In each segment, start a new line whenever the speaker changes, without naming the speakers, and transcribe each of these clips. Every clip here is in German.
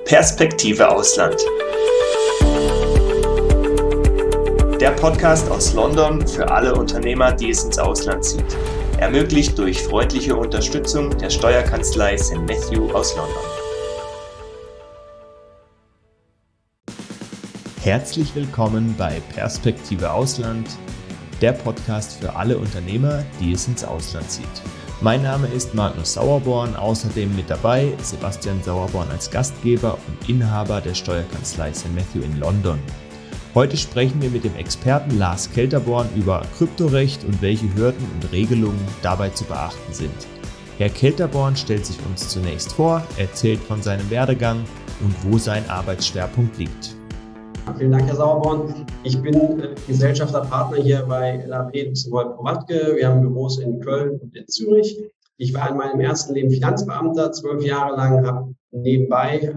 Perspektive Ausland. Der Podcast aus London für alle Unternehmer, die es ins Ausland zieht. Ermöglicht durch freundliche Unterstützung der Steuerkanzlei St. Matthew aus London. Herzlich willkommen bei Perspektive Ausland, der Podcast für alle Unternehmer, die es ins Ausland zieht. Mein Name ist Magnus Sauerborn, außerdem mit dabei Sebastian Sauerborn als Gastgeber und Inhaber der Steuerkanzlei St. Matthew in London. Heute sprechen wir mit dem Experten Lars Kelterborn über Kryptorecht und welche Hürden und Regelungen dabei zu beachten sind. Herr Kelterborn stellt sich uns zunächst vor, erzählt von seinem Werdegang und wo sein Arbeitsschwerpunkt liegt.
Vielen Dank, Herr Sauerborn. Ich bin Gesellschafterpartner hier bei LAP Luxemburg-Provatke. Wir haben Büros in Köln und in Zürich. Ich war in meinem ersten Leben Finanzbeamter, 12 Jahre lang, habe nebenbei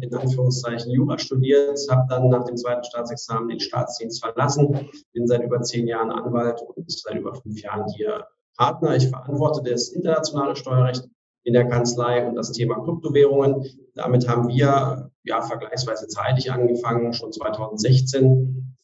in Anführungszeichen Jura studiert, habe dann nach dem zweiten Staatsexamen den Staatsdienst verlassen, bin seit über 10 Jahren Anwalt und seit über 5 Jahren hier Partner. Ich verantworte das internationale Steuerrecht in der Kanzlei und das Thema Kryptowährungen. Damit haben wir vergleichsweise zeitig angefangen, schon 2016.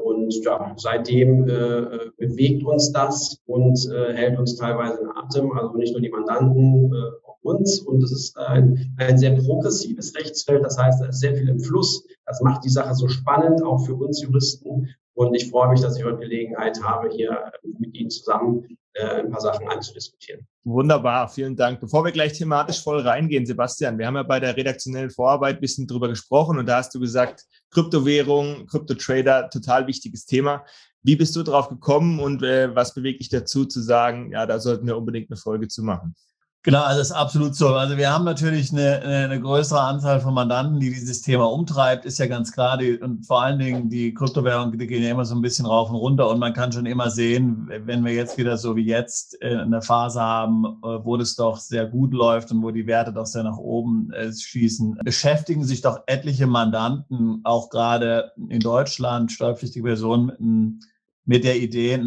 Und seitdem bewegt uns das und hält uns teilweise in Atem, also nicht nur die Mandanten, auch uns. Und es ist ein sehr progressives Rechtsfeld, das heißt, da ist sehr viel im Fluss. Das macht die Sache so spannend, auch für uns Juristen. Und ich freue mich, dass ich heute Gelegenheit habe, hier mit Ihnen zusammen ein paar Sachen anzudiskutieren.
Wunderbar, vielen Dank. Bevor wir gleich thematisch voll reingehen, Sebastian, wir haben ja bei der redaktionellen Vorarbeit ein bisschen drüber gesprochen und da hast du gesagt, Kryptowährung, Kryptotrader, total wichtiges Thema. Wie bist du drauf gekommen und was bewegt dich dazu zu sagen, ja, da sollten wir unbedingt eine Folge zu machen?
Genau, also das ist absolut so. Also wir haben natürlich eine größere Anzahl von Mandanten, die dieses Thema umtreibt, ist ja ganz klar. Und vor allen Dingen die Kryptowährungen, die gehen ja immer so ein bisschen rauf und runter. Und man kann schon immer sehen, wenn wir jetzt wieder so wie jetzt eine Phase haben, wo das doch sehr gut läuft und wo die Werte doch sehr nach oben schießen, beschäftigen sich doch etliche Mandanten, auch gerade in Deutschland, steuerpflichtige Personen, mit der Idee,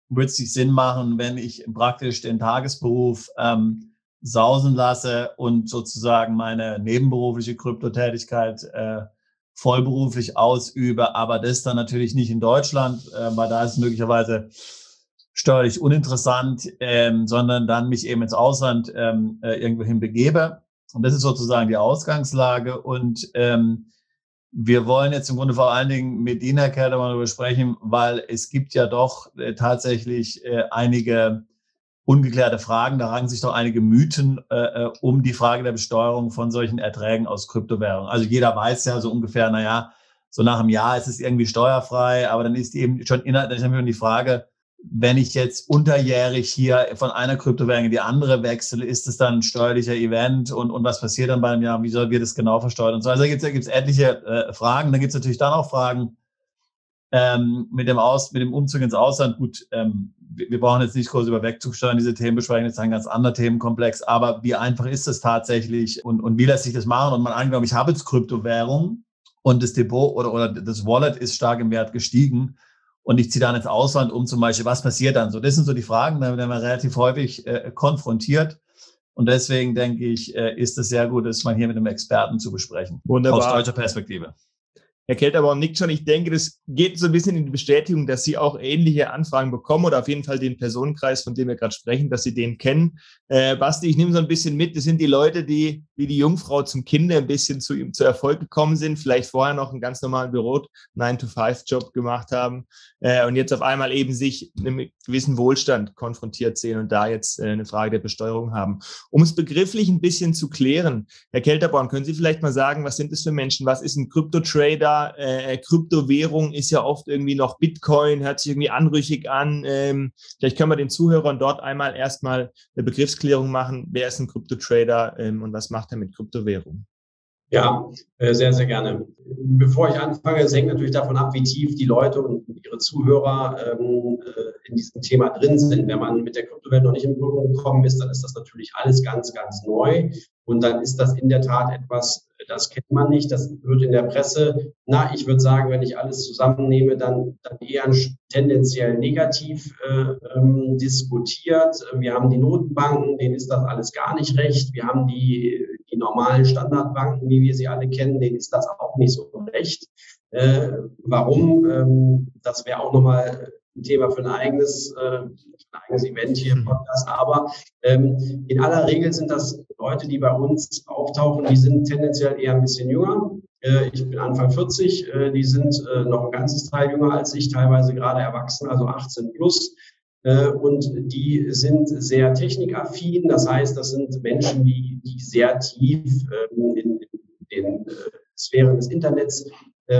würde es nicht Sinn machen, wenn ich praktisch den Tagesberuf sausen lasse und sozusagen meine nebenberufliche Kryptotätigkeit vollberuflich ausübe, aber das dann natürlich nicht in Deutschland, weil da ist es möglicherweise steuerlich uninteressant, sondern dann mich eben ins Ausland irgendwohin begebe. Und das ist sozusagen die Ausgangslage. Und wir wollen jetzt im Grunde vor allen Dingen mit Ihnen, Herr Kelterborn, darüber sprechen, weil es gibt ja doch tatsächlich einige ungeklärte Fragen. Da ranken sich doch einige Mythen um die Frage der Besteuerung von solchen Erträgen aus Kryptowährungen. Also jeder weiß ja so ungefähr, so nach einem Jahr ist es irgendwie steuerfrei, aber dann ist eben schon die Frage, wenn ich jetzt unterjährig hier von einer Kryptowährung in die andere wechsle, ist es dann ein steuerlicher Event und was passiert dann bei einem Jahr? Wie soll wir das genau versteuern? Und so. Also da gibt's etliche Fragen. Dann gibt's natürlich dann auch Fragen mit dem Umzug ins Ausland. Gut, wir brauchen jetzt nicht groß über Wegzugsteuern diese Themen besprechen, das ist ein ganz anderer Themenkomplex. Aber wie einfach ist es tatsächlich und wie lässt sich das machen? Und man angenommen, ich habe jetzt Kryptowährung und das Depot oder das Wallet ist stark im Wert gestiegen. Und ich ziehe dann ins Ausland zum Beispiel, was passiert dann? So, das sind so die Fragen, da werden wir relativ häufig konfrontiert. Und deswegen denke ich, ist es sehr gut, das mal hier mit einem Experten zu besprechen.
Wunderbar.
Aus deutscher Perspektive.
Herr Kelterborn nickt schon. Ich denke, das geht so ein bisschen in die Bestätigung, dass Sie auch ähnliche Anfragen bekommen oder auf jeden Fall den Personenkreis, von dem wir gerade sprechen, dass Sie den kennen. Basti, ich nehme so ein bisschen mit. Das sind die Leute, die wie die Jungfrau zum Kinde ein bisschen zu Erfolg gekommen sind, vielleicht vorher noch einen ganz normalen Büro 9-to-5-Job gemacht haben und jetzt auf einmal eben sich einem gewissen Wohlstand konfrontiert sehen und da jetzt eine Frage der Besteuerung haben. Um es begrifflich ein bisschen zu klären, Herr Kelterborn, können Sie vielleicht mal sagen, was sind das für Menschen? Was ist ein Kryptotrader? Kryptowährung ist ja oft irgendwie noch Bitcoin, hört sich irgendwie anrüchig an. Vielleicht können wir den Zuhörern dort einmal erstmal eine Begriffsklärung machen. Wer ist ein Kryptotrader und was macht er mit Kryptowährung?
Ja, sehr, sehr gerne. Bevor ich anfange, es hängt natürlich davon ab, wie tief die Leute und ihre Zuhörer in diesem Thema drin sind. Wenn man mit der Kryptowelt noch nicht in Berührung gekommen ist, dann ist das natürlich alles ganz, ganz neu. Und dann ist das in der Tat etwas, das kennt man nicht. Das wird in der Presse, ich würde sagen, wenn ich alles zusammennehme, dann eher tendenziell negativ diskutiert. Wir haben die Notenbanken, denen ist das alles gar nicht recht. Wir haben die Die normalen Standardbanken, wie wir sie alle kennen, denen ist das auch nicht so recht. Warum? Das wäre auch nochmal ein Thema für ein eigenes Event hier im Podcast. Aber in aller Regel sind das Leute, die bei uns auftauchen, die sind tendenziell eher ein bisschen jünger. Ich bin Anfang 40, die sind noch ein ganzes Teil jünger als ich, teilweise gerade erwachsen, also 18 plus. Und die sind sehr technikaffin. Das heißt, das sind Menschen, die sehr tief in den Sphären des Internets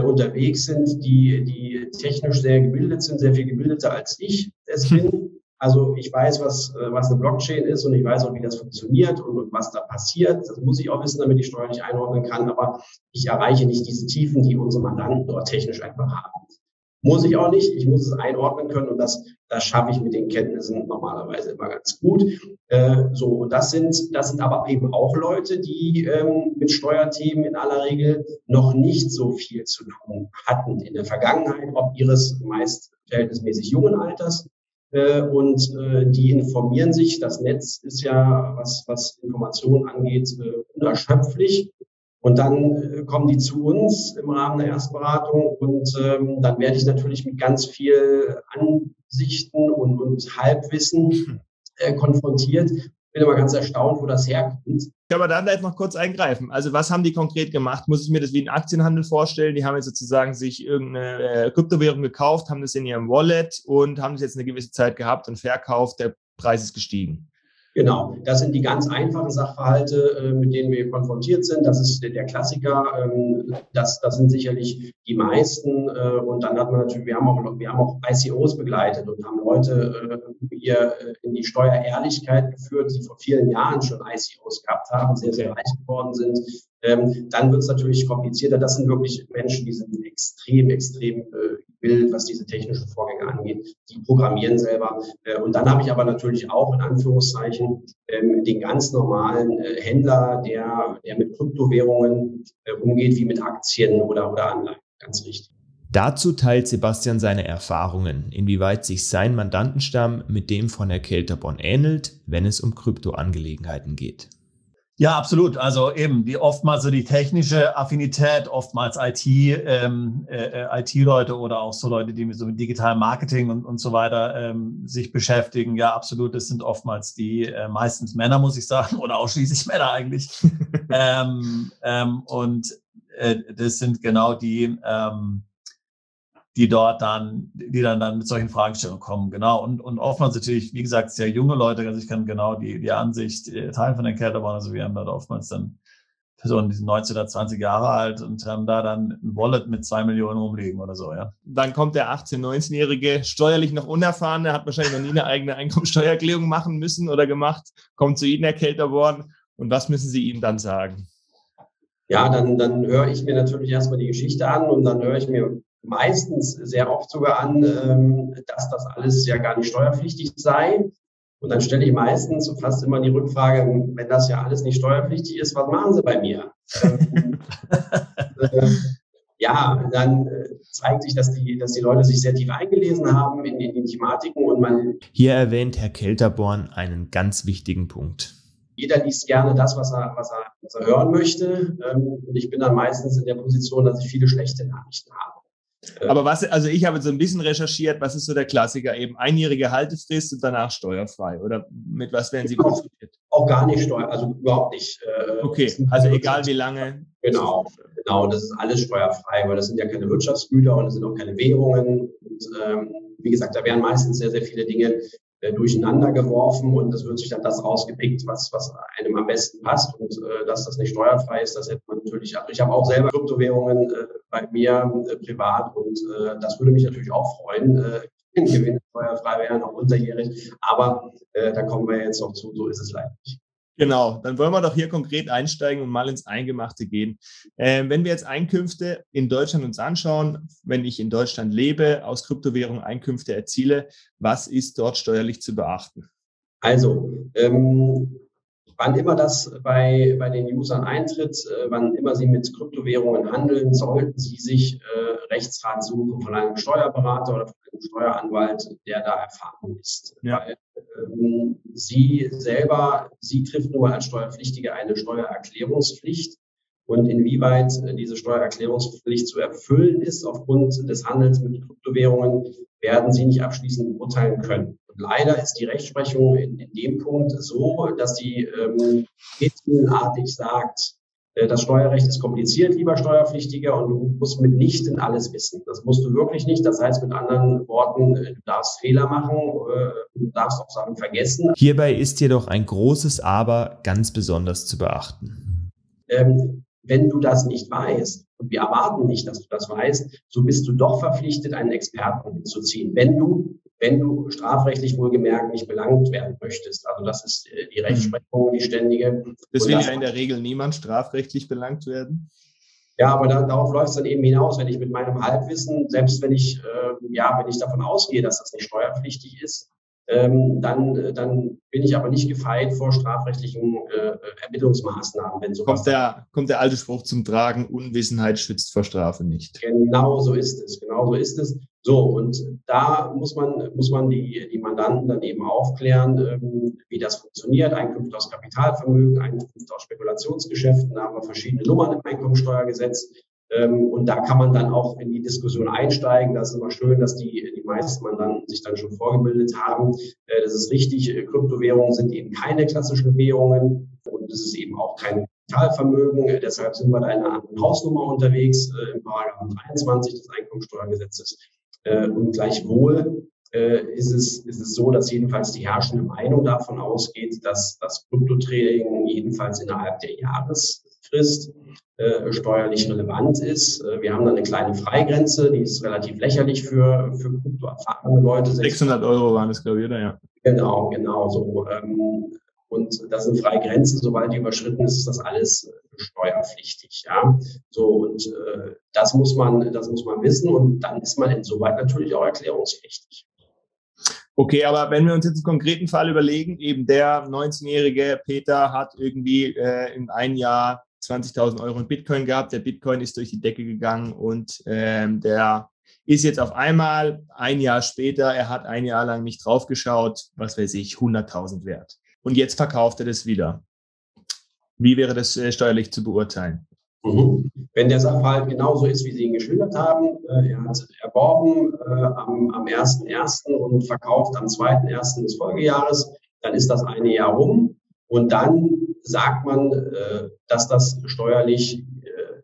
unterwegs sind, die technisch sehr gebildet sind, sehr viel gebildeter als ich es bin. Also ich weiß, was eine Blockchain ist und ich weiß auch, wie das funktioniert und was da passiert. Das muss ich auch wissen, damit ich steuerlich einordnen kann. Aber ich erreiche nicht diese Tiefen, die unsere Mandanten dort technisch einfach haben. Muss ich auch nicht. Ich muss es einordnen können und das schaffe ich mit den Kenntnissen normalerweise immer ganz gut. Und das sind aber eben auch Leute, die mit Steuerthemen in aller Regel noch nicht so viel zu tun hatten in der Vergangenheit, ob ihres meist verhältnismäßig jungen Alters. Die informieren sich. Das Netz ist ja, was Informationen angeht, unerschöpflich. Und dann kommen die zu uns im Rahmen der Erstberatung und dann werde ich natürlich mit ganz viel Ansichten und Halbwissen konfrontiert. Bin immer ganz erstaunt, wo das herkommt.
Ich kann aber da vielleicht noch kurz eingreifen. Also was haben die konkret gemacht? Muss ich mir das wie einen Aktienhandel vorstellen? Die haben jetzt sozusagen sich irgendeine Kryptowährung gekauft, haben das in ihrem Wallet und haben das jetzt eine gewisse Zeit gehabt und verkauft. Der Preis ist gestiegen.
Genau, das sind die ganz einfachen Sachverhalte, mit denen wir konfrontiert sind. Das ist der Klassiker. Das sind sicherlich die meisten. Und dann hat man natürlich, wir haben auch ICOs begleitet und haben Leute hier in die Steuerehrlichkeit geführt, die vor vielen Jahren schon ICOs gehabt haben, sehr, sehr reich geworden sind. Dann wird es natürlich komplizierter. Das sind wirklich Menschen, die sind extrem gebildet, was diese technischen Vorgänge angeht. Die programmieren selber. Und dann habe ich aber natürlich auch in Anführungszeichen den ganz normalen Händler, der mit Kryptowährungen umgeht, wie mit Aktien oder Anleihen. Ganz richtig.
Dazu teilt Sebastian seine Erfahrungen, inwieweit sich sein Mandantenstamm mit dem von der Kelterborn ähnelt, wenn es um Kryptoangelegenheiten geht.
Ja, absolut. Also eben oftmals so die technische Affinität, oftmals IT-Leute oder auch so Leute, die so mit digitalem Marketing und so weiter sich beschäftigen. Ja, absolut. Das sind oftmals die meistens Männer, muss ich sagen, oder ausschließlich Männer eigentlich. Das sind genau die dann mit solchen Fragestellungen kommen, genau. Und oftmals natürlich, wie gesagt, sehr junge Leute, also ich kann genau die Ansicht teilen von den Kelterborn, also wir haben da oftmals dann Personen, die sind 19 oder 20 Jahre alt und haben da dann ein Wallet mit 2 Millionen rumliegen oder so, ja.
Dann kommt der 18-, 19-Jährige, steuerlich noch Unerfahrene, hat wahrscheinlich noch nie eine eigene Einkommensteuererklärung machen müssen oder gemacht, kommt zu Ihnen, Herr Kelterborn, und was müssen Sie ihm dann sagen?
Ja, dann höre ich mir natürlich erstmal die Geschichte an und dann höre ich mir meistens sehr oft sogar an, dass das alles ja gar nicht steuerpflichtig sei. Und dann stelle ich meistens fast immer die Rückfrage, wenn das ja alles nicht steuerpflichtig ist, was machen Sie bei mir? Dann zeigt sich, dass die Leute sich sehr tief eingelesen haben in die Thematiken. Und
hier erwähnt Herr Kelterborn einen ganz wichtigen Punkt.
Jeder liest gerne das, was er hören möchte. Und ich bin dann meistens in der Position, dass ich viele schlechte Nachrichten habe.
Aber ich habe so ein bisschen recherchiert, was ist so der Klassiker? Eben einjährige Haltefrist und danach steuerfrei. Oder mit was werden Sie konfrontiert?
Auch gar nicht steuerfrei, also überhaupt nicht.
Okay, also egal wie lange.
Genau, das ist alles steuerfrei, weil das sind ja keine Wirtschaftsgüter und es sind auch keine Währungen. Und wie gesagt, da werden meistens sehr, sehr viele Dinge durcheinander geworfen und es wird sich dann das rausgepickt, was einem am besten passt und dass das nicht steuerfrei ist, das hätte man natürlich. Also ich habe auch selber Kryptowährungen bei mir privat und das würde mich natürlich auch freuen, wenn Gewinne steuerfrei wären, auch unterjährig, aber da kommen wir jetzt noch zu, so ist es leider nicht.
Genau, dann wollen wir doch hier konkret einsteigen und mal ins Eingemachte gehen. Wenn wir jetzt Einkünfte in Deutschland uns anschauen, wenn ich in Deutschland lebe, aus Kryptowährungen Einkünfte erziele, was ist dort steuerlich zu beachten?
Also, wann immer das bei den Usern eintritt, wann immer sie mit Kryptowährungen handeln, sollten sie sich Rechtsrat suchen von einem Steuerberater oder von einem Steueranwalt, der da erfahren ist.
Ja.
Weil, Sie trifft nun mal als Steuerpflichtige eine Steuererklärungspflicht. Und inwieweit diese Steuererklärungspflicht zu erfüllen ist aufgrund des Handels mit Kryptowährungen, werden Sie nicht abschließend beurteilen können. Und leider ist die Rechtsprechung in dem Punkt so, dass sie rätselnartig sagt, das Steuerrecht ist kompliziert, lieber Steuerpflichtiger, und du musst mitnichten alles wissen. Das musst du wirklich nicht. Das heißt mit anderen Worten, du darfst Fehler machen, du darfst auch Sachen vergessen.
Hierbei ist jedoch ein großes Aber ganz besonders zu beachten.
Wenn du das nicht weißt, und wir erwarten nicht, dass du das weißt, so bist du doch verpflichtet, einen Experten hinzuziehen, wenn du strafrechtlich wohlgemerkt nicht belangt werden möchtest. Also das ist die Rechtsprechung, die ständige.
Das will ja in der Regel niemand strafrechtlich belangt werden.
Ja, aber darauf läuft es dann eben hinaus, wenn ich mit meinem Halbwissen, selbst wenn ich davon ausgehe, dass das nicht steuerpflichtig ist, dann bin ich aber nicht gefeit vor strafrechtlichen Ermittlungsmaßnahmen. Wenn sowas
kommt der alte Spruch zum Tragen: Unwissenheit schützt vor Strafe nicht.
Genau so ist es. So, und da muss man die Mandanten dann eben aufklären, wie das funktioniert. Einkünfte aus Kapitalvermögen, Einkünfte aus Spekulationsgeschäften, da haben wir verschiedene Nummern im Einkommensteuergesetz. Und da kann man dann auch in die Diskussion einsteigen. Das ist immer schön, dass die meisten Mandanten sich dann schon vorgebildet haben. Das ist richtig, Kryptowährungen sind eben keine klassischen Währungen und es ist eben auch kein Kapitalvermögen. Deshalb sind wir da in einer anderen Hausnummer unterwegs, im Paragraphen 23 des Einkommensteuergesetzes. Und gleichwohl ist es so, dass jedenfalls die herrschende Meinung davon ausgeht, dass das Kryptotrading jedenfalls innerhalb der Jahresfrist steuerlich relevant ist. Wir haben da eine kleine Freigrenze, die ist relativ lächerlich für kryptoerfahrene Leute.
600 € waren es, glaube ich, oder? Ja.
Genau so. Und das ist eine Freigrenze, sobald die überschritten ist, ist das alles steuerpflichtig. Ja, so, und das muss man wissen, und dann ist man insoweit natürlich auch erklärungspflichtig.
Okay, aber wenn wir uns jetzt einen konkreten Fall überlegen, eben der 19-jährige Peter hat irgendwie in einem Jahr 20.000 € in Bitcoin gehabt, der Bitcoin ist durch die Decke gegangen und der ist jetzt auf einmal ein Jahr später, er hat ein Jahr lang nicht drauf geschaut, was weiß ich, 100.000 wert. Und jetzt verkauft er das wieder. Wie wäre das steuerlich zu beurteilen?
Wenn der Sachverhalt genauso ist, wie Sie ihn geschildert haben, er hat erworben am 1.1. und verkauft am 2.1. des Folgejahres, dann ist das eine Jahr rum und dann sagt man, dass das steuerlich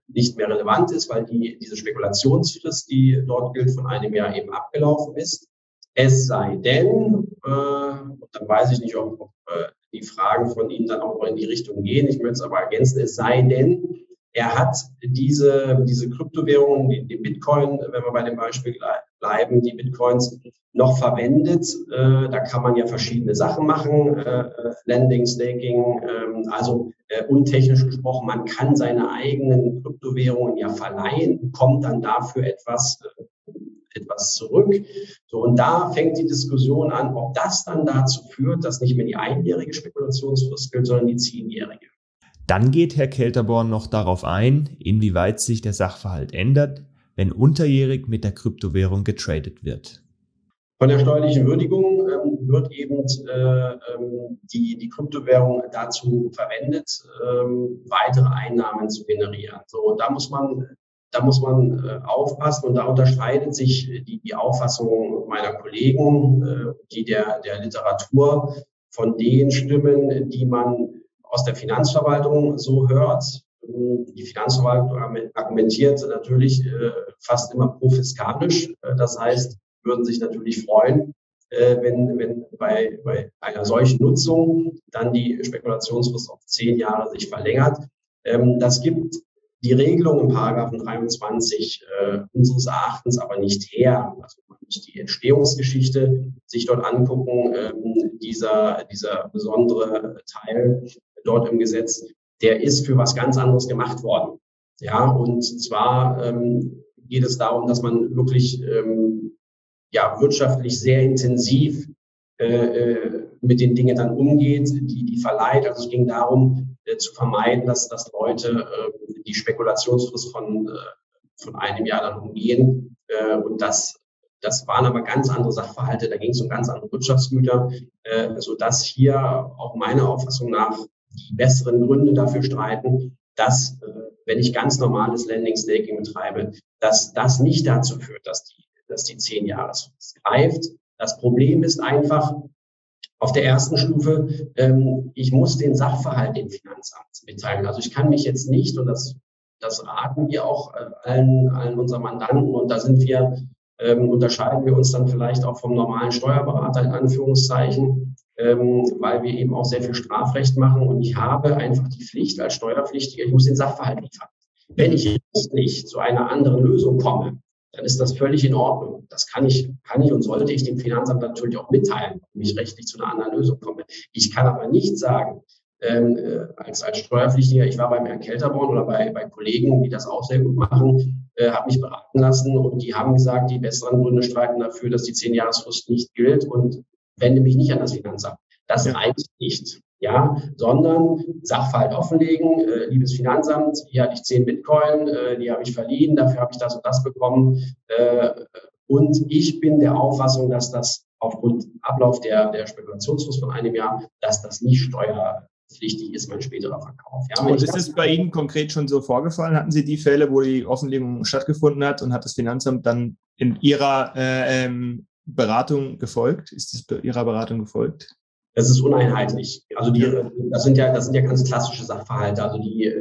nicht mehr relevant ist, weil diese Spekulationsfrist, die dort gilt, von einem Jahr eben abgelaufen ist. Es sei denn, dann weiß ich nicht, ob die Fragen von Ihnen dann auch in die Richtung gehen. Ich möchte es aber ergänzen, es sei denn, er hat diese Kryptowährungen, den Bitcoin, wenn wir bei dem Beispiel bleiben, die Bitcoins noch verwendet. Da kann man ja verschiedene Sachen machen, Lending, Staking, untechnisch gesprochen, man kann seine eigenen Kryptowährungen ja verleihen, bekommt dann dafür etwas zurück. So, und da fängt die Diskussion an, ob das dann dazu führt, dass nicht mehr die einjährige Spekulationsfrist gilt, sondern die 10-jährige.
Dann geht Herr Kelterborn noch darauf ein, inwieweit sich der Sachverhalt ändert, wenn unterjährig mit der Kryptowährung getradet wird.
Von der steuerlichen Würdigung wird eben die Kryptowährung dazu verwendet, weitere Einnahmen zu generieren. So, da muss man aufpassen, und da unterscheidet sich die Auffassung meiner Kollegen, die der Literatur, von den Stimmen, die man aus der Finanzverwaltung so hört. Die Finanzverwaltung argumentiert natürlich fast immer profiskalisch. Das heißt, würden sich natürlich freuen, wenn bei einer solchen Nutzung dann die Spekulationsfrist auf 10 Jahre sich verlängert. Das gibt die Regelung im Paragraphen 23 unseres Erachtens aber nicht her. Also man muss die Entstehungsgeschichte sich dort angucken. Dieser besondere Teil dort im Gesetz, der ist für was ganz anderes gemacht worden. Ja, und zwar geht es darum, dass man wirklich wirtschaftlich sehr intensiv mit den Dingen dann umgeht, die verleiht. Also es ging darum, zu vermeiden, dass Leute die Spekulationsfrist von einem Jahr dann umgehen und das Das waren aber ganz andere Sachverhalte, da ging es um ganz andere Wirtschaftsgüter, sodass hier auch meiner Auffassung nach die besseren Gründe dafür streiten, dass, wenn ich ganz normales Lending-Staking betreibe, dass das nicht dazu führt, dass die 10-Jahresfrist greift. Das Problem ist einfach, auf der ersten Stufe, ich muss den Sachverhalt dem Finanzamt mitteilen. Also ich kann mich jetzt nicht, und das raten wir auch allen unseren Mandanten, und da unterscheiden wir uns dann vielleicht auch vom normalen Steuerberater in Anführungszeichen, weil wir eben auch sehr viel Strafrecht machen, und ich habe einfach die Pflicht als Steuerpflichtiger, ich muss den Sachverhalt liefern. Wenn ich nicht zu einer anderen Lösung komme, dann ist das völlig in Ordnung. Das kann ich und sollte ich dem Finanzamt natürlich auch mitteilen, wenn ich rechtlich zu einer anderen Lösung komme. Ich kann aber nicht sagen, als Steuerpflichtiger, ich war beim Herrn Kelterborn oder bei Kollegen, die das auch sehr gut machen, habe mich beraten lassen, und die haben gesagt, die besseren Gründe streiten dafür, dass die 10-Jahresfrist nicht gilt, und wende mich nicht an das Finanzamt. Das reicht nicht. Ja, sondern Sachverhalt offenlegen, liebes Finanzamt, hier hatte ich 10 Bitcoin, die habe ich verliehen, dafür habe ich das und das bekommen. Und ich bin der Auffassung, dass das aufgrund Ablauf der Spekulationsfrist von einem Jahr, dass das nicht steuerpflichtig ist, mein späterer Verkauf. Ja,
und ist es bei Ihnen konkret schon so vorgefallen? Hatten Sie die Fälle, wo die Offenlegung stattgefunden hat, und hat das Finanzamt dann in Ihrer Beratung gefolgt? Ist es Ihrer Beratung gefolgt?
Das ist uneinheitlich. Also das sind ja ganz klassische Sachverhalte, also die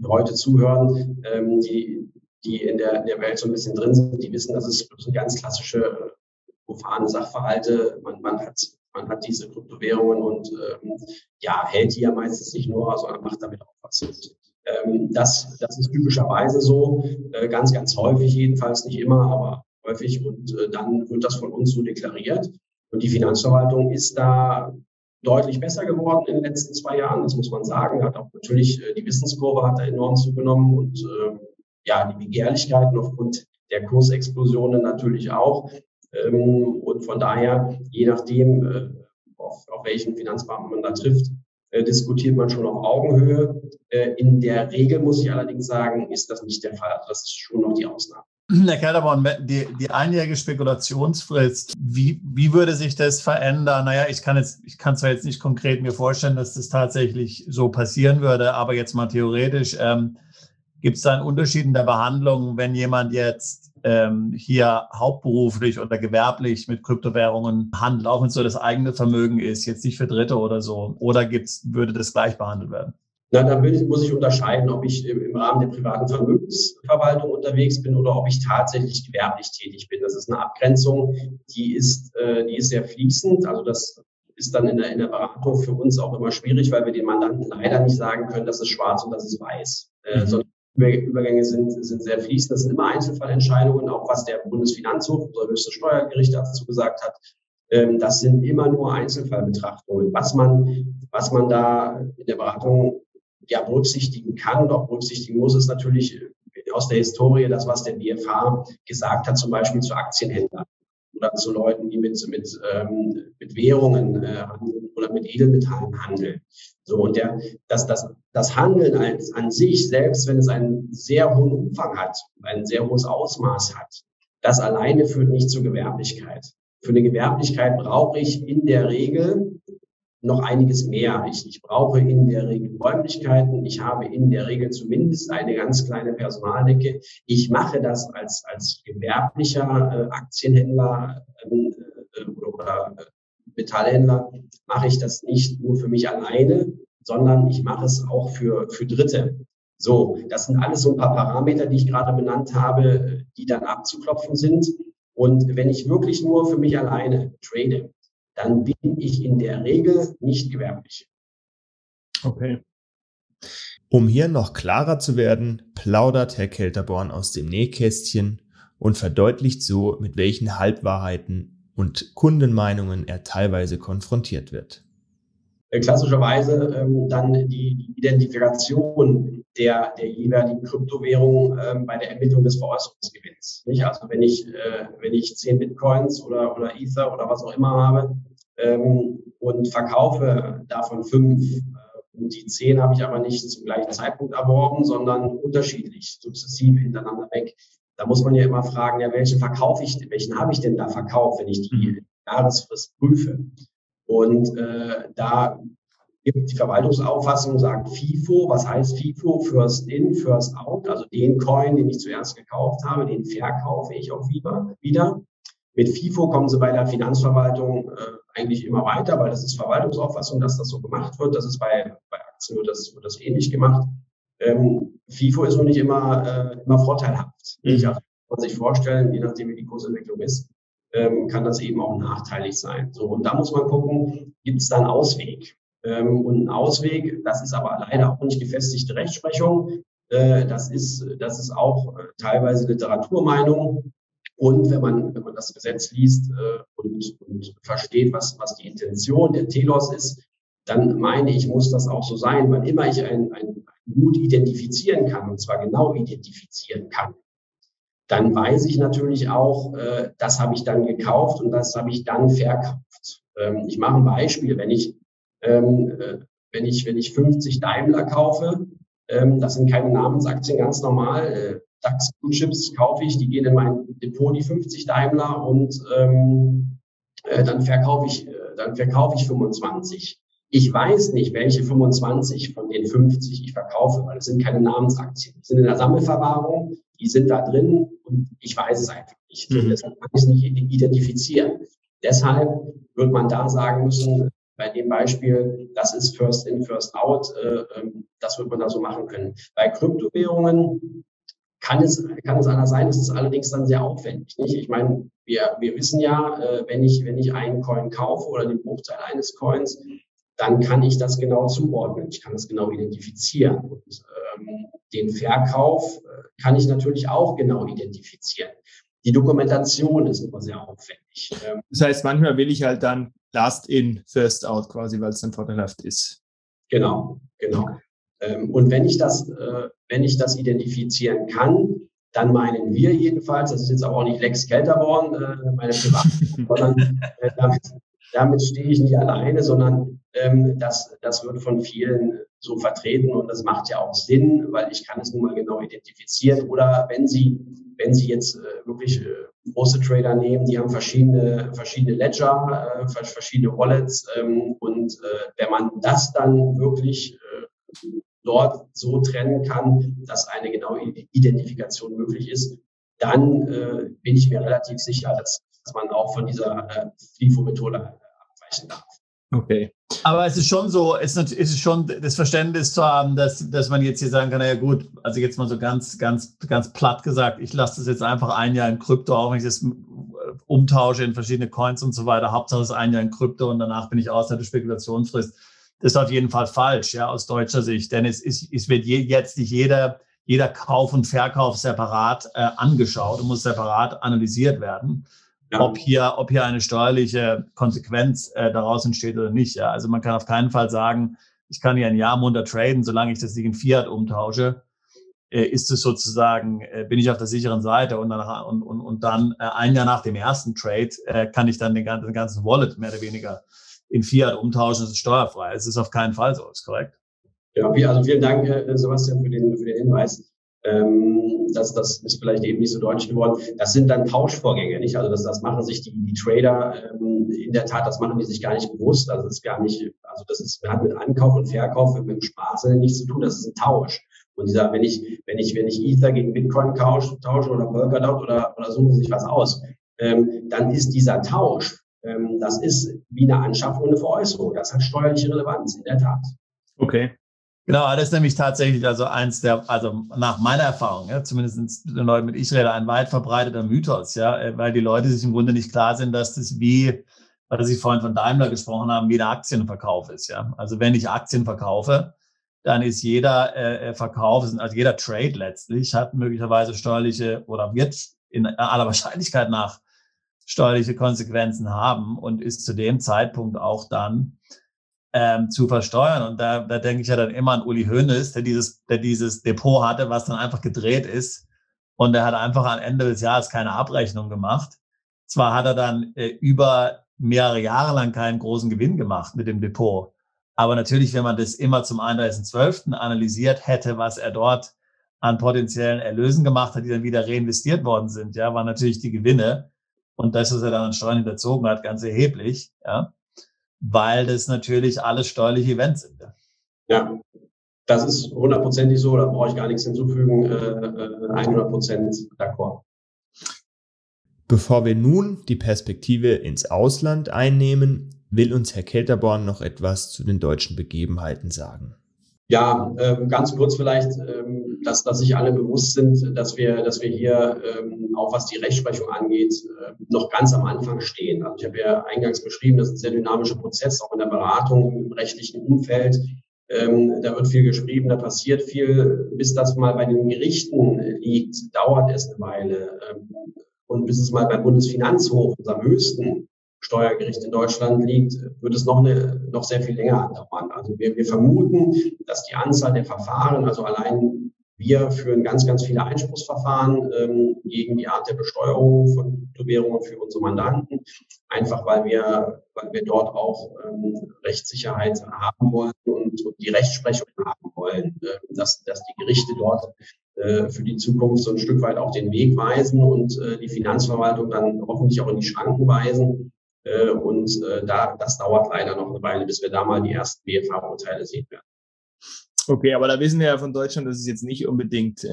heute zuhören, die in der Welt so ein bisschen drin sind, die wissen, das sind ganz klassische profane Sachverhalte. Man hat diese Kryptowährungen und hält die ja meistens nicht nur, sondern macht damit auch was. Das ist typischerweise so, ganz, ganz häufig jedenfalls, nicht immer, aber häufig, und dann wird das von uns so deklariert. Und die Finanzverwaltung ist da deutlich besser geworden in den letzten 2 Jahren, das muss man sagen. Hat auch natürlich die Wissenskurve hat da enorm zugenommen, und die Begehrlichkeiten aufgrund der Kursexplosionen natürlich auch. Und von daher, je nachdem, auf welchen Finanzbeamten man da trifft, diskutiert man schon auf Augenhöhe. In der Regel, muss ich allerdings sagen, ist das nicht der Fall. Also das ist schon noch die Ausnahme.
Herr Kelterborn, die einjährige Spekulationsfrist, wie würde sich das verändern? Naja, ich kann zwar jetzt nicht konkret mir vorstellen, dass das tatsächlich so passieren würde, aber jetzt mal theoretisch, gibt es da einen Unterschied in der Behandlung, wenn jemand jetzt hier hauptberuflich oder gewerblich mit Kryptowährungen handelt, auch wenn es so das eigene Vermögen ist, jetzt nicht für Dritte oder so, oder würde das gleich behandelt werden?
Na, dann muss ich unterscheiden, ob ich im Rahmen der privaten Vermögensverwaltung unterwegs bin oder ob ich tatsächlich gewerblich tätig bin. Das ist eine Abgrenzung, die ist sehr fließend. Also das ist dann in der Beratung für uns auch immer schwierig, weil wir den Mandanten leider nicht sagen können, das ist schwarz und das ist weiß. Sondern Übergänge sind sehr fließend. Das sind immer Einzelfallentscheidungen, auch was der Bundesfinanzhof, unser höchstes Steuergericht dazu gesagt hat. Das sind immer nur Einzelfallbetrachtungen. Was man da in der Beratung berücksichtigen kann und auch berücksichtigen muss, ist natürlich aus der Historie das, was der BfH gesagt hat, zum Beispiel zu Aktienhändlern oder zu Leuten, die mit Währungen handeln oder mit Edelmetallen handeln. So, und das Handeln an sich, selbst wenn es einen sehr hohen Umfang hat, ein sehr hohes Ausmaß hat, das alleine führt nicht zur Gewerblichkeit. Für eine Gewerblichkeit brauche ich in der Regel noch einiges mehr. Ich brauche in der Regel Räumlichkeiten. Ich habe in der Regel zumindest eine ganz kleine Personaldecke. Ich mache das als gewerblicher Aktienhändler oder Metallhändler, mache ich das nicht nur für mich alleine, sondern ich mache es auch für Dritte. So, das sind alles so ein paar Parameter, die ich gerade benannt habe, die dann abzuklopfen sind. Und wenn ich wirklich nur für mich alleine trade, dann bin ich in der Regel nicht gewerblich.
Okay.
Um hier noch klarer zu werden, plaudert Herr Kelterborn aus dem Nähkästchen und verdeutlicht so, mit welchen Halbwahrheiten und Kundenmeinungen er teilweise konfrontiert wird.
Klassischerweise dann die Identifikation der jeweiligen Kryptowährung bei der Ermittlung des Veräußerungsgewinns. Nicht? Also wenn ich 10 Bitcoins oder Ether oder was auch immer habe und verkaufe davon 5, und die 10 habe ich aber nicht zum gleichen Zeitpunkt erworben, sondern unterschiedlich, sukzessive hintereinander weg, Da muss man ja immer fragen, ja, welchen habe ich denn da verkauft, wenn ich die Jahresfrist prüfe? Und da gibt die Verwaltungsauffassung, sagt FIFO. Was heißt FIFO? First in, first out. Also den Coin, den ich zuerst gekauft habe, den verkaufe ich auch wieder. Mit FIFO kommen Sie bei der Finanzverwaltung eigentlich immer weiter, weil das ist Verwaltungsauffassung, dass das so gemacht wird. Das ist bei Aktien wird das ähnlich gemacht. FIFO ist nur nicht immer vorteilhaft. Also kann man sich vorstellen, je nachdem wie die Kursentwicklung ist, kann das eben auch nachteilig sein. So, und da muss man gucken, gibt es da einen Ausweg? Und ein Ausweg, das ist aber leider auch nicht gefestigte Rechtsprechung. Das ist auch teilweise Literaturmeinung. Und wenn man das Gesetz liest und versteht, was die Intention der Telos ist, dann meine ich, muss das auch so sein, weil immer ich ein Gut identifizieren kann, und zwar genau identifizieren kann, dann weiß ich natürlich auch, das habe ich dann gekauft und das habe ich dann verkauft. Ich mache ein Beispiel, wenn ich 50 Daimler kaufe, das sind keine Namensaktien, ganz normal, DAX Blue Chips kaufe ich, die gehen in mein Depot, die 50 Daimler, und dann verkaufe ich 25. Ich weiß nicht, welche 25 von den 50 ich verkaufe, weil das sind keine Namensaktien. Die sind in der Sammelverwahrung, die sind da drin und ich weiß es einfach nicht. Deshalb kann ich es nicht identifizieren. Deshalb wird man da sagen müssen, bei dem Beispiel, das ist First in, First out, das wird man da so machen können. Bei Kryptowährungen kann es anders sein, es ist allerdings dann sehr aufwendig. Nicht? Ich meine, wir wissen ja, wenn ich einen Coin kaufe oder den Bruchteil eines Coins, dann kann ich das genau zuordnen, ich kann das genau identifizieren. Und den Verkauf kann ich natürlich auch genau identifizieren. Die Dokumentation ist immer sehr aufwendig.
Das heißt, manchmal will ich halt dann Last in, First out quasi, weil es dann vorteilhaft ist.
Genau. Und wenn ich das identifizieren kann, dann meinen wir jedenfalls, das ist jetzt aber auch nicht Lex Kelterborn, meine Private, sondern damit stehe ich nicht alleine, sondern das wird von vielen so vertreten und das macht ja auch Sinn, weil ich kann es nun mal genau identifizieren. Oder wenn Sie jetzt wirklich große Trader nehmen, die haben verschiedene Ledger, verschiedene Wallets, und wenn man das dann wirklich dort so trennen kann, dass eine genaue Identifikation möglich ist, dann bin ich mir relativ sicher, dass man auch von dieser FIFO-Methode abweichen darf.
Okay.
Aber es ist schon so, es ist schon das Verständnis zu haben, dass man jetzt hier sagen kann, naja gut, also jetzt mal so ganz platt gesagt, ich lasse das jetzt einfach ein Jahr in Krypto, auch wenn ich das umtausche in verschiedene Coins und so weiter, Hauptsache es ist ein Jahr in Krypto und danach bin ich außerhalb der Spekulationsfrist. Das ist auf jeden Fall falsch, ja, aus deutscher Sicht, denn es wird jetzt nicht jeder Kauf und Verkauf separat angeschaut und muss separat analysiert werden. Ja. Ob hier eine steuerliche Konsequenz daraus entsteht oder nicht. Ja. Also man kann auf keinen Fall sagen, ich kann hier ein Jahr munter traden, solange ich das nicht in Fiat umtausche, ist es sozusagen, bin ich auf der sicheren Seite und dann ein Jahr nach dem ersten Trade kann ich dann den ganzen Wallet mehr oder weniger in Fiat umtauschen, das ist steuerfrei. Es ist auf keinen Fall so, ist korrekt.
Ja, also vielen Dank, Sebastian, für den Hinweis. Das ist vielleicht eben nicht so deutlich geworden. Das sind dann Tauschvorgänge, nicht? Also das machen sich die Trader in der Tat, das machen die sich gar nicht bewusst. Also das ist gar nicht, also hat mit Ankauf und Verkauf mit dem Spaß nichts zu tun. Das ist ein Tausch. Und wenn ich Ether gegen Bitcoin tausche oder Polkadot oder suchen sich was aus, dann ist dieser Tausch, das ist wie eine Anschaffung und eine Veräußerung. Das hat steuerliche Relevanz, in der Tat.
Okay.
Genau, das ist nämlich tatsächlich also nach meiner Erfahrung, ja, zumindest den Leuten, mit ich rede, ein weit verbreiteter Mythos, ja, weil die Leute sich im Grunde nicht klar sind, dass das weil Sie vorhin von Daimler gesprochen haben, wie der Aktienverkauf ist, ja. Also wenn ich Aktien verkaufe, dann ist jeder Verkauf, also jeder Trade letztlich hat möglicherweise steuerliche oder wird in aller Wahrscheinlichkeit nach steuerliche Konsequenzen haben und ist zu dem Zeitpunkt auch dann zu versteuern. Und da denke ich ja dann immer an Uli Hoeneß, der dieses Depot hatte, was dann einfach gedreht ist. Und der hat einfach am Ende des Jahres keine Abrechnung gemacht. Zwar hat er dann über mehrere Jahre lang keinen großen Gewinn gemacht mit dem Depot. Aber natürlich, wenn man das immer zum 31.12. analysiert hätte, was er dort an potenziellen Erlösen gemacht hat, die dann wieder reinvestiert worden sind, ja, waren natürlich die Gewinne. Und das, was er dann an Steuern hinterzogen hat, ganz erheblich, ja, weil das natürlich alles steuerliche Events sind.
Ja, das ist 100% so, da brauche ich gar nichts hinzufügen, 100% d'accord.
Bevor wir nun die Perspektive ins Ausland einnehmen, will uns Herr Kelterborn noch etwas zu den deutschen Begebenheiten sagen.
Ja, ganz kurz vielleicht, dass sich alle bewusst sind, dass wir hier, auch was die Rechtsprechung angeht, noch ganz am Anfang stehen. Also ich habe ja eingangs beschrieben, das ist ein sehr dynamischer Prozess, auch in der Beratung, im rechtlichen Umfeld. Da wird viel geschrieben, da passiert viel. Bis das mal bei den Gerichten liegt, dauert es eine Weile. Und bis es mal beim Bundesfinanzhof, unserem höchsten Steuergericht in Deutschland liegt, wird es noch sehr viel länger dauern. Also wir vermuten, dass die Anzahl der Verfahren, also allein wir führen ganz, ganz viele Einspruchsverfahren gegen die Art der Besteuerung von Kryptowährungen für unsere Mandanten, einfach weil wir dort auch Rechtssicherheit haben wollen und die Rechtsprechung haben wollen, dass die Gerichte dort für die Zukunft so ein Stück weit auch den Weg weisen und die Finanzverwaltung dann hoffentlich auch in die Schranken weisen. Das dauert leider noch eine Weile, bis wir da mal die ersten BFH-Urteile sehen werden.
Okay, aber da wissen wir ja von Deutschland, dass es jetzt nicht unbedingt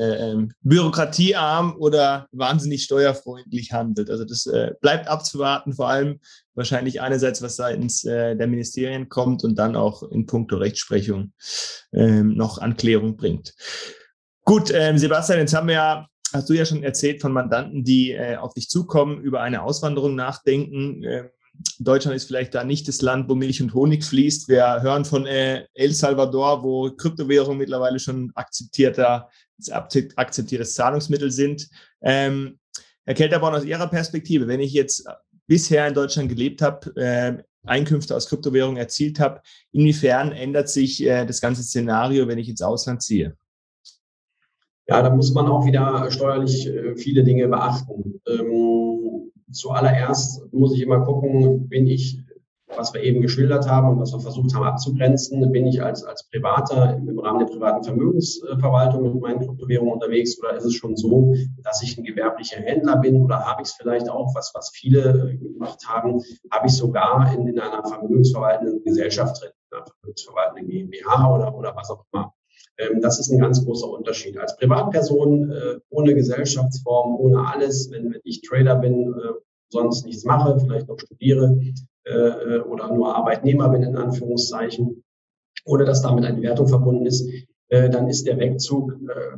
bürokratiearm oder wahnsinnig steuerfreundlich handelt. Also das bleibt abzuwarten, vor allem wahrscheinlich einerseits, was seitens der Ministerien kommt und dann auch in puncto Rechtsprechung noch Anklärung bringt. Gut, Sebastian, jetzt hast du ja schon erzählt von Mandanten, die auf dich zukommen, über eine Auswanderung nachdenken. Deutschland ist vielleicht da nicht das Land, wo Milch und Honig fließt. Wir hören von El Salvador, wo Kryptowährungen mittlerweile schon akzeptiertes Zahlungsmittel sind. Herr Kelterborn, aus Ihrer Perspektive, wenn ich jetzt bisher in Deutschland gelebt habe, Einkünfte aus Kryptowährungen erzielt habe, inwiefern ändert sich das ganze Szenario, wenn ich ins Ausland ziehe?
Ja, da muss man auch wieder steuerlich viele Dinge beachten. Zuallererst muss ich immer gucken, was wir eben geschildert haben und was wir versucht haben abzugrenzen, bin ich als Privater im Rahmen der privaten Vermögensverwaltung mit meinen Kryptowährungen unterwegs oder ist es schon so, dass ich ein gewerblicher Händler bin oder habe ich es vielleicht auch, was viele gemacht haben, habe ich sogar in einer vermögensverwaltenden Gesellschaft drin, einer vermögensverwaltenden GmbH oder was auch immer. Das ist ein ganz großer Unterschied. Als Privatperson, ohne Gesellschaftsform, ohne alles, wenn ich Trader bin, sonst nichts mache, vielleicht noch studiere oder nur Arbeitnehmer bin, in Anführungszeichen, ohne dass damit eine Wertung verbunden ist, dann ist der Wegzug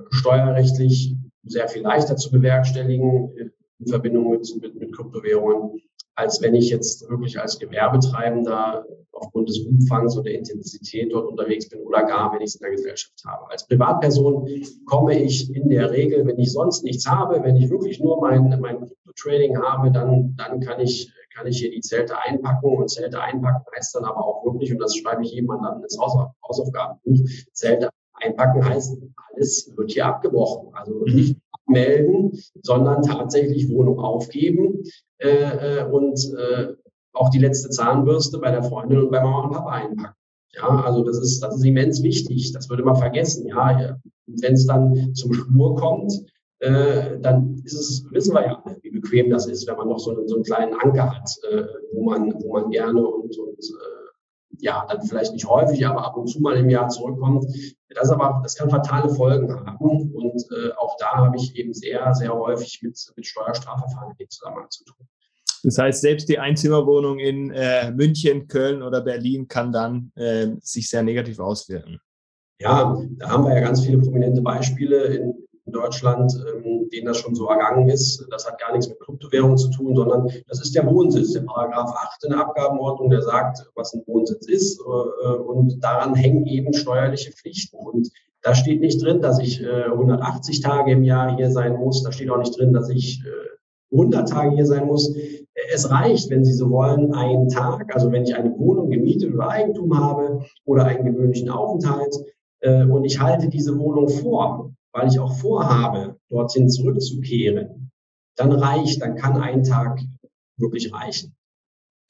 steuerrechtlich sehr viel leichter zu bewerkstelligen in Verbindung mit Kryptowährungen, als wenn ich jetzt wirklich als Gewerbetreibender aufgrund des Umfangs und der Intensität dort unterwegs bin oder gar, wenn ich es in der Gesellschaft habe. Als Privatperson komme ich in der Regel, wenn ich sonst nichts habe, wenn ich wirklich nur mein Krypto-Trading habe, dann kann ich hier die Zelte einpacken und Zelte einpacken heißt dann aber auch wirklich, und das schreibe ich jedem dann ins Hausaufgabenbuch, Zelte einpacken heißt, alles wird hier abgebrochen. Also nicht abmelden, sondern tatsächlich Wohnung aufgeben und auch die letzte Zahnbürste bei der Freundin und bei Mama und Papa einpacken. Ja, also das ist immens wichtig. Das wird immer vergessen. Ja, wenn es dann zum Schwur kommt, dann wissen wir ja, wie bequem das ist, wenn man noch so einen kleinen Anker hat, wo man gerne und dann vielleicht nicht häufig, aber ab und zu mal im Jahr zurückkommt. Das kann fatale Folgen haben. Und auch da habe ich eben sehr, sehr häufig mit Steuerstrafverfahren in dem Zusammenhang zu tun.
Das heißt, selbst die Einzimmerwohnung in München, Köln oder Berlin kann dann sich sehr negativ auswirken.
Ja, da haben wir ja ganz viele prominente Beispiele in Deutschland, denen das schon so ergangen ist. Das hat gar nichts mit Kryptowährungen zu tun, sondern das ist der Wohnsitz. Der Paragraph 8 in der Abgabenordnung, der sagt, was ein Wohnsitz ist. Und daran hängen eben steuerliche Pflichten. Und da steht nicht drin, dass ich 180 Tage im Jahr hier sein muss. Da steht auch nicht drin, dass ich 100 Tage hier sein muss. Es reicht, wenn Sie so wollen, einen Tag. Also wenn ich eine Wohnung gemietet oder Eigentum habe oder einen gewöhnlichen Aufenthalt und ich halte diese Wohnung vor, weil ich auch vorhabe, dorthin zurückzukehren, dann kann ein Tag wirklich reichen.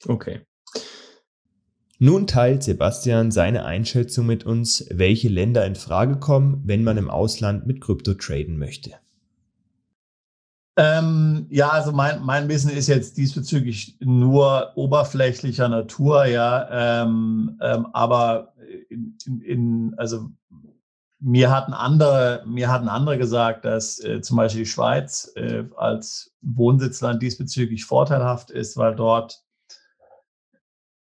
Okay.
Nun teilt Sebastian seine Einschätzung mit uns, welche Länder in Frage kommen, wenn man im Ausland mit Krypto traden möchte.
Ja, also mein Wissen ist jetzt diesbezüglich nur oberflächlicher Natur, ja, aber also mir hatten andere gesagt, dass zum Beispiel die Schweiz als Wohnsitzland diesbezüglich vorteilhaft ist, weil dort,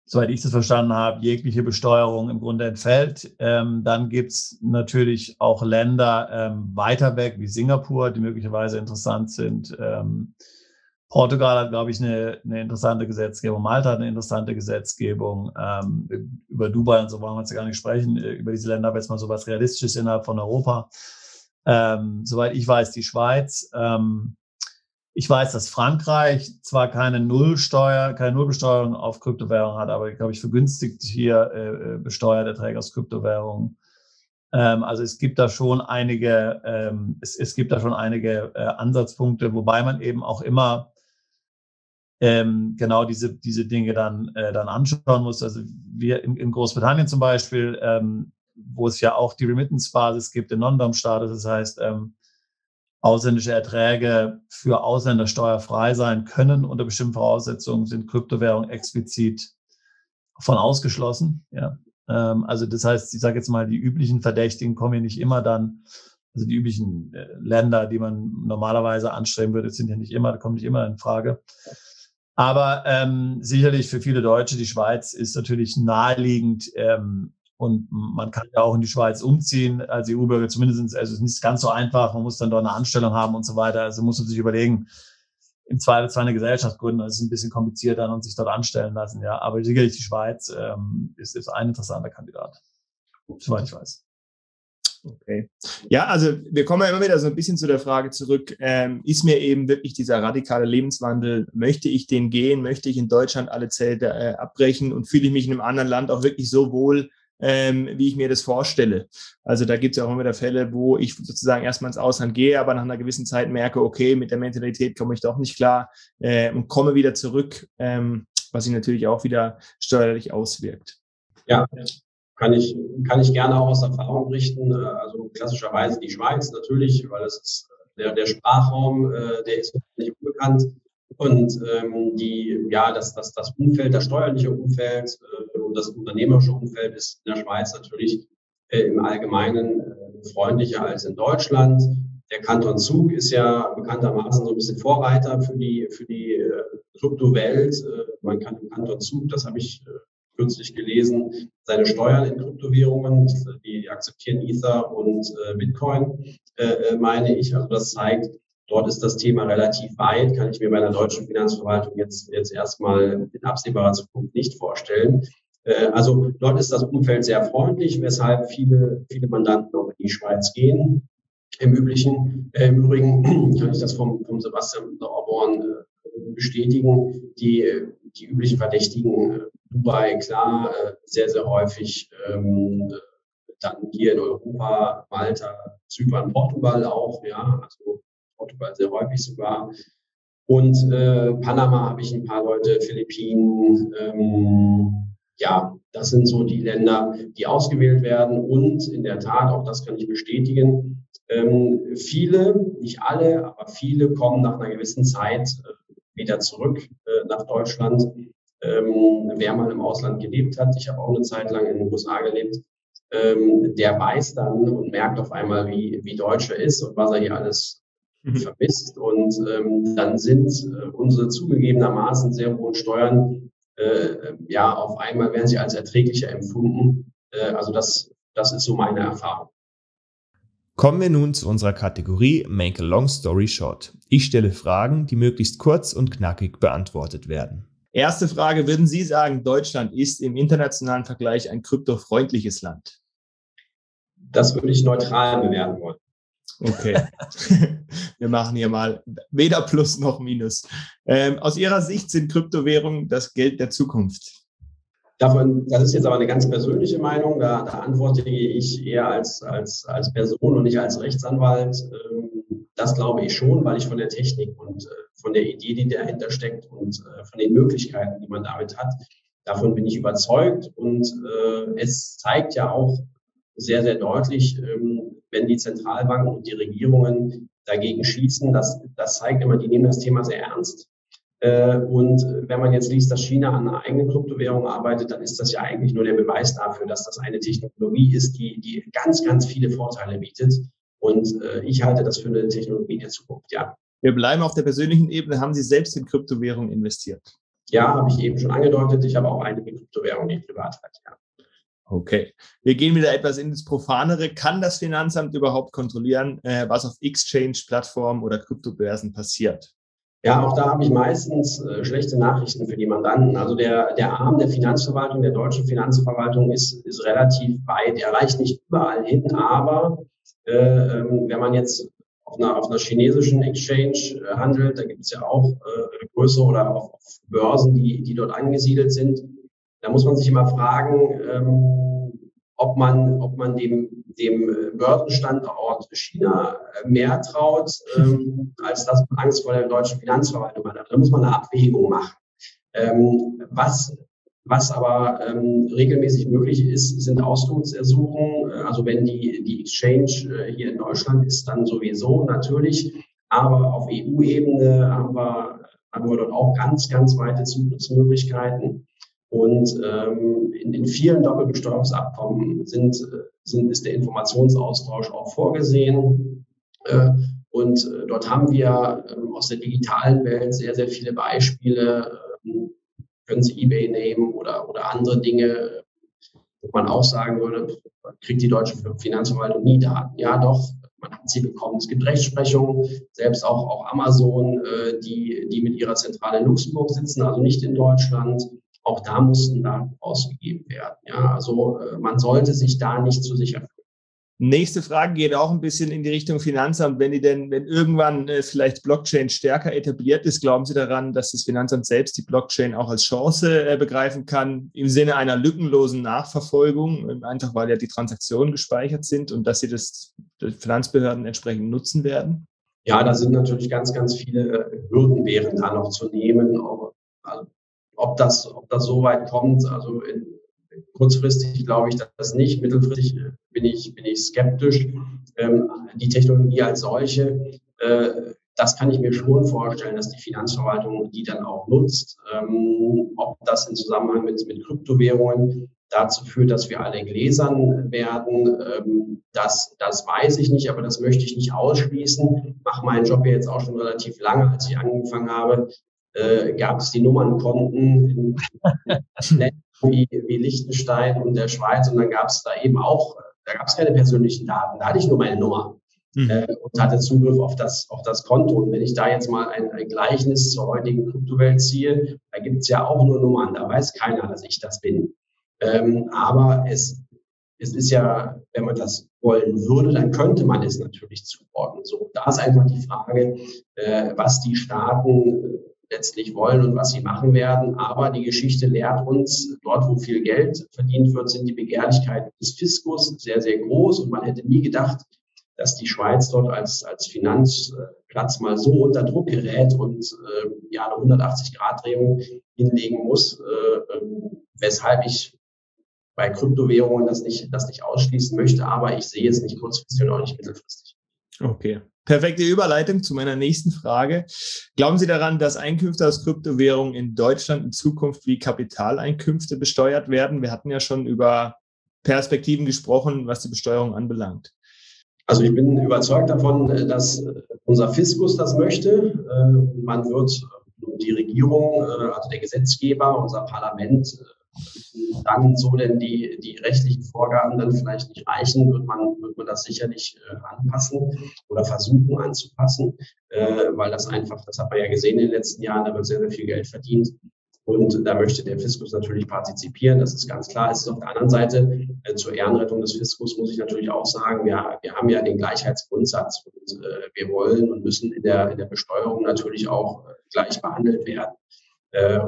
soweit ich das verstanden habe, jegliche Besteuerung im Grunde entfällt. Dann gibt es natürlich auch Länder weiter weg, wie Singapur, die möglicherweise interessant sind. Portugal hat, glaube ich, eine interessante Gesetzgebung. Malta hat eine interessante Gesetzgebung. Über Dubai und so wollen wir jetzt gar nicht sprechen. Über diese Länder haben wir jetzt mal so was Realistisches innerhalb von Europa. Soweit ich weiß, die Schweiz. Ich weiß, dass Frankreich zwar keine Nullbesteuerung auf Kryptowährungen hat, aber, glaube ich, vergünstigt hier besteuert Erträge aus Kryptowährungen. Also es gibt da schon einige, Ansatzpunkte, wobei man eben auch immer genau diese Dinge dann anschauen muss. Also wir in Großbritannien zum Beispiel, wo es ja auch die Remittance-Basis gibt in Non-Dom-Staaten, das heißt, ausländische Erträge für Ausländer steuerfrei sein können unter bestimmten Voraussetzungen, sind Kryptowährungen explizit von ausgeschlossen. Ja. Also das heißt, ich sage jetzt mal, die üblichen Verdächtigen kommen ja nicht immer dann, also die üblichen Länder, die man normalerweise anstreben würde, kommen nicht immer in Frage. Aber sicherlich für viele Deutsche, die Schweiz ist natürlich naheliegend, und man kann ja auch in die Schweiz umziehen als EU-Bürger, zumindest, also es ist nicht ganz so einfach, man muss dann dort eine Anstellung haben und so weiter. Also muss man sich überlegen, im Zweifelsfall eine Gesellschaft gründen, das ist ein bisschen komplizierter und sich dort anstellen lassen, ja. Aber sicherlich die Schweiz ist ein interessanter Kandidat, soweit ich weiß.
Okay. Ja, also wir kommen ja immer wieder so ein bisschen zu der Frage zurück, ist mir eben wirklich dieser radikale Lebenswandel, möchte ich den gehen, möchte ich in Deutschland alle Zelte abbrechen und fühle ich mich in einem anderen Land auch wirklich so wohl, wie ich mir das vorstelle. Also da gibt es ja auch immer wieder Fälle, wo ich sozusagen erstmal ins Ausland gehe, aber nach einer gewissen Zeit merke, okay, mit der Mentalität komme ich doch nicht klar und komme wieder zurück, was sich natürlich auch wieder steuerlich auswirkt.
Ja, kann ich gerne auch aus Erfahrung berichten. Also klassischerweise die Schweiz natürlich, weil es ist der Sprachraum, der ist nicht unbekannt. Und das Umfeld, das steuerliche Umfeld und das unternehmerische Umfeld ist in der Schweiz natürlich im Allgemeinen freundlicher als in Deutschland. Der Kanton Zug ist ja bekanntermaßen so ein bisschen Vorreiter für die Kryptowelt. Man kann im Kanton Zug, das habe ich kürzlich gelesen, seine Steuern in Kryptowährungen, die akzeptieren Ether und Bitcoin, meine ich. Also das zeigt, dort ist das Thema relativ weit, kann ich mir bei der deutschen Finanzverwaltung jetzt erstmal in absehbarer Zukunft nicht vorstellen. Also dort ist das Umfeld sehr freundlich, weshalb viele Mandanten auch in die Schweiz gehen. Im Übrigen kann ich das vom Sebastian Sauerborn bestätigen. Die üblichen Verdächtigen, Dubai, klar, sehr, sehr häufig, dann hier in Europa, Malta, Zypern, Portugal auch, ja, also Portugal sehr häufig sogar. Und Panama habe ich ein paar Leute, Philippinen, das sind so die Länder, die ausgewählt werden. Und in der Tat, auch das kann ich bestätigen, viele, nicht alle, aber viele kommen nach einer gewissen Zeit wieder zurück nach Deutschland. Wer mal im Ausland gelebt hat, ich habe auch eine Zeit lang in den USA gelebt, der weiß dann und merkt auf einmal, wie Deutsch er ist und was er hier alles vermisst. Und dann sind unsere zugegebenermaßen sehr hohen Steuern, auf einmal werden sie als erträglicher empfunden. Also das ist so meine Erfahrung.
Kommen wir nun zu unserer Kategorie Make a Long Story Short. Ich stelle Fragen, die möglichst kurz und knackig beantwortet werden.
Erste Frage, würden Sie sagen, Deutschland ist im internationalen Vergleich ein kryptofreundliches Land?
Das würde ich neutral bewerten wollen.
Okay, wir machen hier mal weder Plus noch Minus. Aus Ihrer Sicht sind Kryptowährungen das Geld der Zukunft?
Das ist jetzt aber eine ganz persönliche Meinung. Da antworte ich eher als Person und nicht als Rechtsanwalt. Das glaube ich schon, weil ich von der Technik und von der Idee, die dahinter steckt und von den Möglichkeiten, die man damit hat, Davon bin ich überzeugt und es zeigt ja auch sehr, sehr deutlich, wenn die Zentralbanken und die Regierungen dagegen schießen, das zeigt immer, die nehmen das Thema sehr ernst. Und wenn man jetzt liest, dass China an einer eigenen Kryptowährung arbeitet, dann ist das ja eigentlich nur der Beweis dafür, dass das eine Technologie ist, die ganz, ganz viele Vorteile bietet. Und ich halte das für eine Technologie der Zukunft, ja.
Wir bleiben auf der persönlichen Ebene. Haben Sie selbst in Kryptowährungen investiert?
Ja, habe ich eben schon angedeutet. Ich habe auch einige Kryptowährungen, die ich privat halte, ja.
Okay. Wir gehen wieder etwas ins Profanere. Kann das Finanzamt überhaupt kontrollieren, was auf Exchange-Plattformen oder Kryptobörsen passiert?
Ja, auch da habe ich meistens schlechte Nachrichten für die Mandanten. Also der Arm der Finanzverwaltung, der deutschen Finanzverwaltung ist relativ weit. Er reicht nicht überall hin, aber wenn man jetzt auf einer chinesischen Exchange handelt, da gibt es ja auch größere oder auch Börsen, die dort angesiedelt sind. Da muss man sich immer fragen, ob man dem Börsenstandort China mehr traut, als dass man Angst vor der deutschen Finanzverwaltung hat. Da muss man eine Abwägung machen. Was aber regelmäßig möglich ist, sind Auskunftsersuchen. Also wenn die Exchange hier in Deutschland ist, dann sowieso natürlich. Aber auf EU-Ebene haben wir dort auch ganz, ganz weite Zugriffsmöglichkeiten. Und in vielen Doppelbesteuerungsabkommen ist der Informationsaustausch auch vorgesehen. Und dort haben wir aus der digitalen Welt sehr, sehr viele Beispiele. Können Sie eBay nehmen oder andere Dinge, wo man auch sagen würde, kriegt die deutsche Finanzverwaltung nie Daten. Ja, doch, man hat sie bekommen. Es gibt Rechtsprechungen, selbst auch Amazon, die mit ihrer Zentrale in Luxemburg sitzen, also nicht in Deutschland. Auch da mussten Daten ausgegeben werden. Ja, also man sollte sich da nicht zu sicher fühlen.
Nächste Frage geht auch ein bisschen in die Richtung Finanzamt. Wenn irgendwann vielleicht Blockchain stärker etabliert ist, glauben Sie daran, dass das Finanzamt selbst die Blockchain auch als Chance begreifen kann, im Sinne einer lückenlosen Nachverfolgung, einfach weil ja die Transaktionen gespeichert sind und dass sie das Finanzbehörden entsprechend nutzen werden?
Ja, da sind natürlich ganz, ganz viele Hürden wären da noch zu nehmen. Ob das so weit kommt, also kurzfristig glaube ich das nicht, mittelfristig bin ich skeptisch. Die Technologie als solche, das kann ich mir schon vorstellen, dass die Finanzverwaltung die dann auch nutzt. Ob das in Zusammenhang mit Kryptowährungen dazu führt, dass wir alle gläsern werden, das weiß ich nicht, aber das möchte ich nicht ausschließen. Ich mache meinen Job ja jetzt auch schon relativ lange, als ich angefangen habe. Gab es die Nummernkonten in Ländern wie Liechtenstein und der Schweiz und dann gab es da eben auch, da gab es keine persönlichen Daten, da hatte ich nur meine Nummer und hatte Zugriff auf das Konto. Und wenn ich da jetzt mal ein Gleichnis zur heutigen Kryptowelt ziehe, da gibt es ja auch nur Nummern, da weiß keiner, dass ich das bin. Aber es ist ja, wenn man das wollen würde, dann könnte man es natürlich zuordnen. So, da ist einfach die Frage, was die Staaten letztlich wollen und was sie machen werden. Aber die Geschichte lehrt uns, dort, wo viel Geld verdient wird, sind die Begehrlichkeiten des Fiskus sehr, sehr groß. Und man hätte nie gedacht, dass die Schweiz dort als Finanzplatz mal so unter Druck gerät und eine 180-Grad-Drehung hinlegen muss, weshalb ich bei Kryptowährungen das nicht ausschließen möchte. Aber ich sehe es nicht kurzfristig und auch nicht mittelfristig.
Okay. Perfekte Überleitung zu meiner nächsten Frage. Glauben Sie daran, dass Einkünfte aus Kryptowährungen in Deutschland in Zukunft wie Kapitaleinkünfte besteuert werden? Wir hatten ja schon über Perspektiven gesprochen, was die Besteuerung anbelangt.
Also ich bin überzeugt davon, dass unser Fiskus das möchte. Man wird die Regierung, also der Gesetzgeber, unser Parlament, dann so denn die rechtlichen Vorgaben dann vielleicht nicht reichen, wird man das sicherlich anpassen oder versuchen anzupassen, weil das einfach, das hat man ja gesehen in den letzten Jahren, da wird sehr, sehr viel Geld verdient und da möchte der Fiskus natürlich partizipieren, das ist ganz klar. Es ist auf der anderen Seite, zur Ehrenrettung des Fiskus muss ich natürlich auch sagen, wir haben ja den Gleichheitsgrundsatz und wir wollen und müssen in der Besteuerung natürlich auch gleich behandelt werden.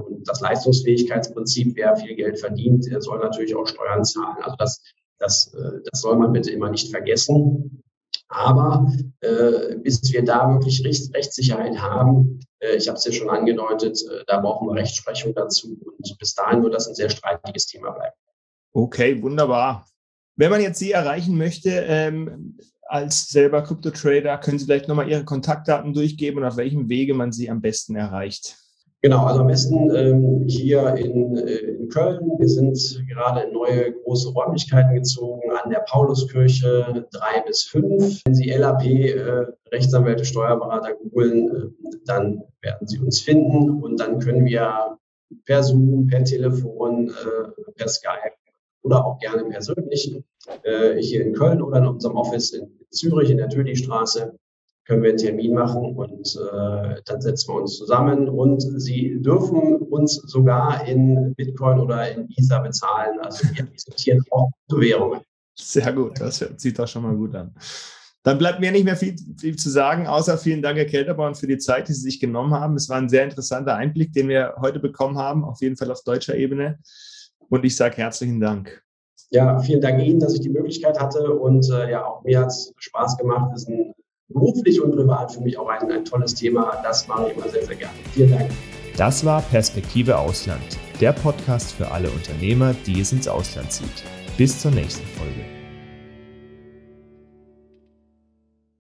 Und das Leistungsfähigkeitsprinzip, wer viel Geld verdient, der soll natürlich auch Steuern zahlen. Also das soll man bitte immer nicht vergessen. Aber bis wir da wirklich Rechtssicherheit haben, ich habe es ja schon angedeutet, da brauchen wir Rechtsprechung dazu. Und bis dahin wird das ein sehr streitiges Thema bleiben.
Okay, wunderbar. Wenn man jetzt Sie erreichen möchte, als selber Krypto-Trader, können Sie vielleicht nochmal Ihre Kontaktdaten durchgeben und auf welchem Wege man Sie am besten erreicht?
Genau, also am besten hier in Köln. Wir sind gerade in neue große Räumlichkeiten gezogen, an der Pauluskirche 3 bis 5. Wenn Sie LAP, Rechtsanwälte, Steuerberater googeln, dann werden Sie uns finden und dann können wir per Zoom, per Telefon, per Skype oder auch gerne persönlich hier in Köln oder in unserem Office in Zürich in der Tödi-Straße können wir einen Termin machen und dann setzen wir uns zusammen und Sie dürfen uns sogar in Bitcoin oder in Ether bezahlen. Also wir akzeptieren auch Währungen.
Sehr gut, das sieht doch schon mal gut an. Dann bleibt mir nicht mehr viel zu sagen, außer vielen Dank, Herr Kelterborn, für die Zeit, die Sie sich genommen haben. Es war ein sehr interessanter Einblick, den wir heute bekommen haben, auf jeden Fall auf deutscher Ebene. Und ich sage herzlichen Dank.
Ja, vielen Dank Ihnen, dass ich die Möglichkeit hatte und auch mir hat es Spaß gemacht. Es ist beruflich und privat für mich auch ein tolles Thema. Das mache ich immer sehr, sehr gerne. Vielen Dank.
Das war Perspektive Ausland, der Podcast für alle Unternehmer, die es ins Ausland zieht. Bis zur nächsten Folge.